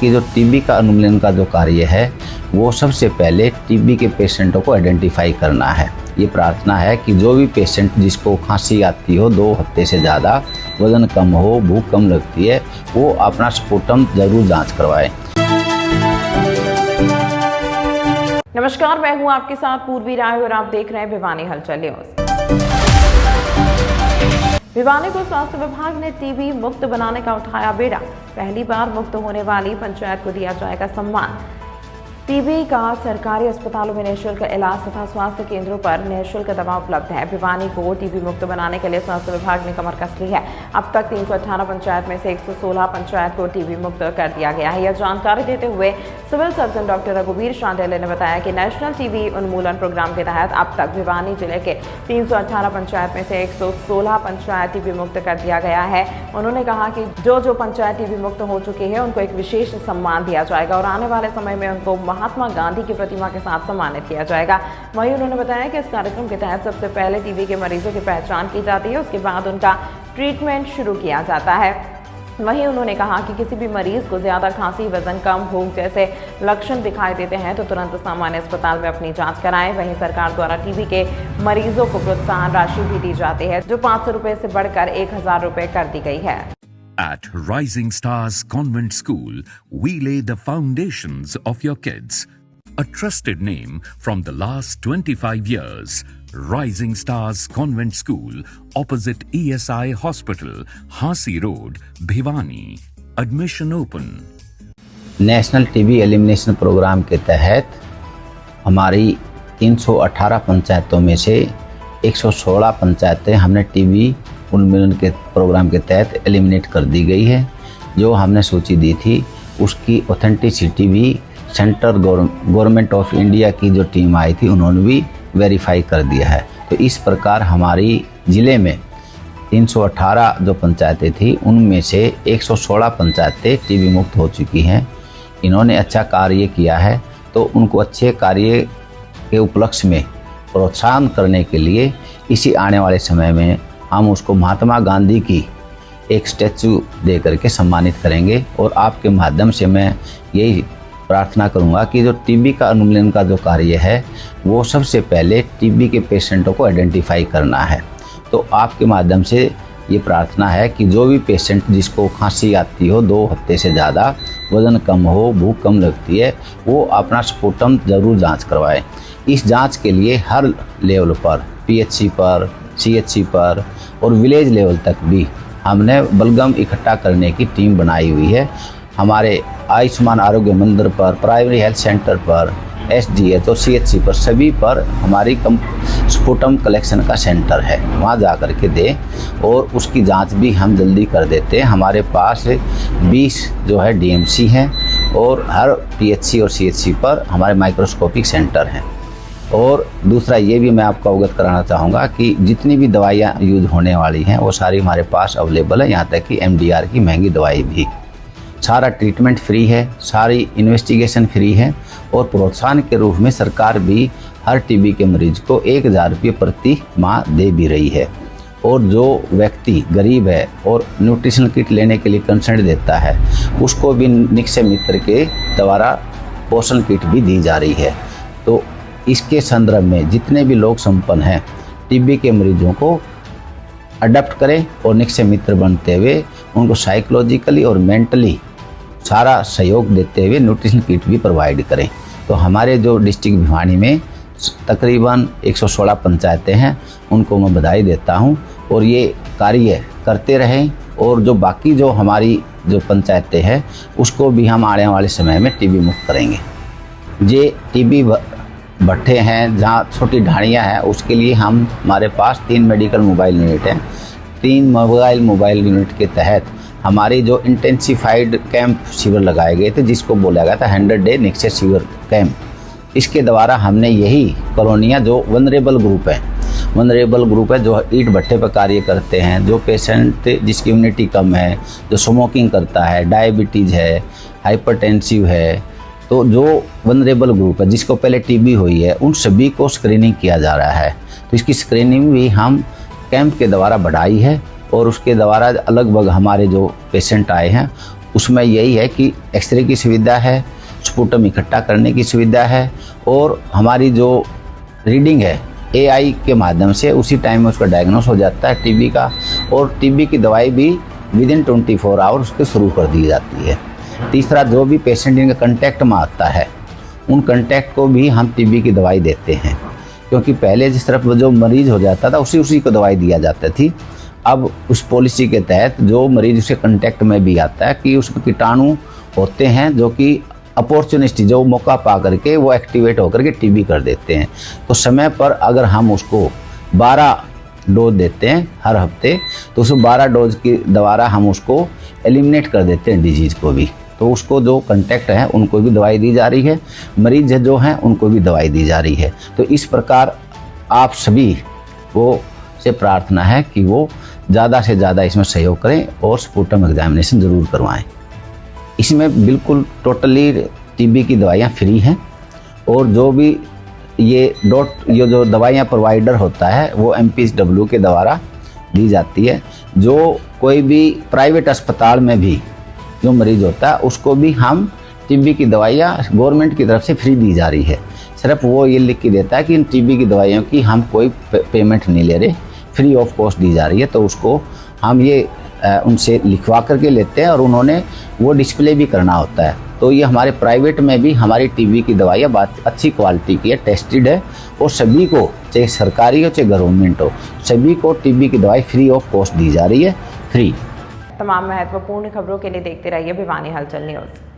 कि जो टीबी का उन्मूलन का जो कार्य है वो सबसे पहले टीबी के पेशेंटों को आइडेंटिफाई करना है। ये प्रार्थना है कि जो भी पेशेंट जिसको खांसी आती हो 2 हफ्ते से ज़्यादा, वजन कम हो, भूख कम लगती है, वो अपना स्पुटम जरूर जांच करवाए। नमस्कार, मैं हूं आपके साथ पूर्वी राय और आप देख रहे हैं भिवानी हलचल न्यूज। भिवानी को स्वास्थ्य विभाग ने टीबी मुक्त बनाने का उठाया बेड़ा। पहली बार मुक्त होने वाली पंचायत को दिया जाएगा सम्मान। टीबी का सरकारी अस्पतालों में निःशुल्क इलाज तथा स्वास्थ्य केंद्रों पर निःशुल्क दवा उपलब्ध है। भिवानी को टीबी मुक्त बनाने के लिए स्वास्थ्य विभाग ने कमर कस ली है। अब तक 318 पंचायत में से 116 पंचायत को टीबी मुक्त कर दिया गया है। यह जानकारी देते हुए सिविल सर्जन डॉक्टर रघुवीर शांडिल्य ने बताया कि नेशनल टीबी उन्मूलन प्रोग्राम के तहत अब तक भिवानी जिले के 318 पंचायत में से 116 पंचायत टीबी मुक्त कर दिया गया है। उन्होंने कहा कि जो पंचायत टीबी मुक्त हो चुकी है उनको एक विशेष सम्मान दिया जाएगा और आने वाले समय में उनको महात्मा गांधी की प्रतिमा के साथ सम्मानित किया जाएगा। वहीं उन्होंने बताया कि इस कार्यक्रम के तहत सबसे पहले टीबी के मरीजों की पहचान की जाती है, उसके बाद उनका ट्रीटमेंट शुरू किया जाता है। वहीं उन्होंने कहा कि किसी भी मरीज को ज्यादा खांसी, वजन कम, भूख जैसे लक्षण दिखाई देते हैं तो तुरंत सामान्य अस्पताल में अपनी जांच कराएं। वहीं सरकार द्वारा टीबी के मरीजों को प्रोत्साहन राशि भी दी जाती है, जो 500 रुपए से बढ़कर 1000 रुपए कर दी गई है। At Rising Stars Convent School, we lay the foundations of your kids. A trusted name from the last 25 years. Rising Stars Convent School, opposite ESI Hospital, Hasi Road, Bhiwani. Admission open. National TB elimination programme के तहत हमारी 318 पंचायतों में से 116 पंचायतें हमने TB उन्मूलन के प्रोग्राम के तहत एलिमिनेट कर दी गई है। जो हमने सूची दी थी उसकी ऑथेंटिसिटी भी सेंट्रल गवर्नमेंट ऑफ इंडिया की जो टीम आई थी उन्होंने भी वेरीफाई कर दिया है। तो इस प्रकार हमारी ज़िले में 318 जो पंचायतें थी उनमें से 116 पंचायतें टीबी मुक्त हो चुकी हैं। इन्होंने अच्छा कार्य किया है तो उनको अच्छे कार्य के उपलक्ष्य में प्रोत्साहन करने के लिए इसी आने वाले समय में हम उसको महात्मा गांधी की एक स्टैचू दे करके सम्मानित करेंगे। और आपके माध्यम से मैं यही प्रार्थना करूंगा कि जो टीबी का उन्मूलन का जो कार्य है वो सबसे पहले टीबी के पेशेंटों को आइडेंटिफाई करना है। तो आपके माध्यम से ये प्रार्थना है कि जो भी पेशेंट जिसको खांसी आती हो 2 हफ्ते से ज़्यादा, वजन कम हो, भूख कम लगती है, वो अपना स्पुटम जरूर जांच करवाए। इस जांच के लिए हर लेवल पर, पीएचसी पर, सीएचसी पर और विलेज लेवल तक भी हमने बलगम इकट्ठा करने की टीम बनाई हुई है। हमारे आयुष्मान आरोग्य मंदिर पर, प्राइमरी हेल्थ सेंटर पर, एसडीएच और सीएचसी पर, सभी पर हमारी स्पुटम कलेक्शन का सेंटर है। वहाँ जा कर के दें और उसकी जांच भी हम जल्दी कर देते हैं। हमारे पास 20 जो है डीएमसी हैं और हर पीएचसी और सीएचसी पर हमारे माइक्रोस्कोपिक सेंटर हैं। और दूसरा ये भी मैं आपको अवगत कराना चाहूँगा कि जितनी भी दवाइयाँ यूज होने वाली हैं वो सारी हमारे पास अवेलेबल है, यहाँ तक कि MDR की महंगी दवाई भी। सारा ट्रीटमेंट फ्री है, सारी इन्वेस्टिगेशन फ्री है और प्रोत्साहन के रूप में सरकार भी हर टीबी के मरीज को 1000 रुपये प्रति माह दे भी रही है। और जो व्यक्ति गरीब है और न्यूट्रिशनल किट लेने के लिए कंसर्न देता है उसको भी निक्षय मित्र के द्वारा पोषण किट भी दी जा रही है। तो इसके संदर्भ में जितने भी लोग संपन्न हैं टीबी के मरीजों को अडॉप्ट करें और निक्षय मित्र बनते हुए उनको साइकोलॉजिकली और मेंटली सारा सहयोग देते हुए न्यूट्रिशन किट भी प्रोवाइड करें। तो हमारे जो डिस्ट्रिक्ट भिवानी में तकरीबन 116 पंचायतें हैं, उनको मैं बधाई देता हूं और ये कार्य करते रहें। और जो बाकी जो हमारी जो पंचायतें हैं उसको भी हम आने वाले समय में टीबी मुक्त करेंगे। ये टीबी भट्ठे हैं जहाँ छोटी ढाणियाँ हैं, उसके लिए हमारे पास 3 मेडिकल मोबाइल यूनिट हैं। 3 मोबाइल यूनिट के तहत हमारी जो इंटेंसिफाइड कैंप शिविर लगाए गए थे जिसको बोला गया था 100 डे निक्षय शिविर कैंप, इसके द्वारा हमने यही कॉलोनियाँ जो वनरेबल ग्रुप है जो ईंट भट्ठे पर कार्य करते हैं, जो पेशेंट जिसकी इम्यूनिटी कम है, जो स्मोकिंग करता है, डायबिटीज़ है, हाइपरटेंसिव है, तो जो वनरेबल ग्रुप है जिसको पहले टीबी हुई है उन सभी को स्क्रीनिंग किया जा रहा है। तो इसकी स्क्रीनिंग भी हम कैंप के द्वारा बढ़ाई है और उसके द्वारा लगभग हमारे जो पेशेंट आए हैं उसमें यही है कि एक्सरे की सुविधा है, स्पुटम इकट्ठा करने की सुविधा है, और हमारी जो रीडिंग है AI के माध्यम से उसी टाइम में उसका डायग्नोस हो जाता है टीबी का, और टीबी की दवाई भी विदिन 24 आवर उसके शुरू कर दी जाती है। तीसरा, जो भी पेशेंट इनके कंटेक्ट में आता है उन कंटेक्ट को भी हम टीबी की दवाई देते हैं, क्योंकि पहले जिस तरफ जो मरीज हो जाता था उसी को दवाई दिया जाती थी। अब उस पॉलिसी के तहत जो मरीज उसके कंटेक्ट में भी आता है कि उसमें कीटाणु होते हैं जो कि अपॉर्चुनिस्ट, जो मौका पा करके वो एक्टिवेट होकर के टीबी कर देते हैं। तो समय पर अगर हम उसको 12 डोज देते हैं हर हफ्ते, तो उस 12 डोज की द्वारा हम उसको एलिमिनेट कर देते हैं डिजीज़ को भी। तो उसको जो कंटेक्ट है उनको भी दवाई दी जा रही है, मरीज जो हैं उनको भी दवाई दी जा रही है। तो इस प्रकार आप सभी को से प्रार्थना है कि वो ज़्यादा से ज़्यादा इसमें सहयोग करें और स्पुटम एग्जामिनेशन ज़रूर करवाएं। इसमें बिल्कुल टोटली टीबी की दवाइयाँ फ्री हैं, और जो भी ये जो दवाइयाँ प्रोवाइडर होता है वो MPSW के द्वारा दी जाती है। जो कोई भी प्राइवेट अस्पताल में भी जो मरीज होता है उसको भी हम टीबी की दवाइयाँ गवर्नमेंट की तरफ से फ्री दी जा रही है। सिर्फ वो ये लिख के देता है कि इन टीबी की दवाइयों की हम कोई पेमेंट नहीं ले रहे, फ्री ऑफ कॉस्ट दी जा रही है। तो उसको हम ये उनसे लिखवा करके लेते हैं, और उन्होंने वो डिस्प्ले भी करना होता है। तो ये हमारे प्राइवेट में भी हमारी टीबी की दवाइयाँ बात अच्छी क्वालिटी की है, टेस्टेड है, और सभी को, चाहे सरकारी हो चाहे गवर्नमेंट हो, सभी को टीबी की दवाई फ्री ऑफ कॉस्ट दी जा रही है, फ्री। तमाम महत्वपूर्ण खबरों के लिए देखते रहिए भिवानी हलचल न्यूज़।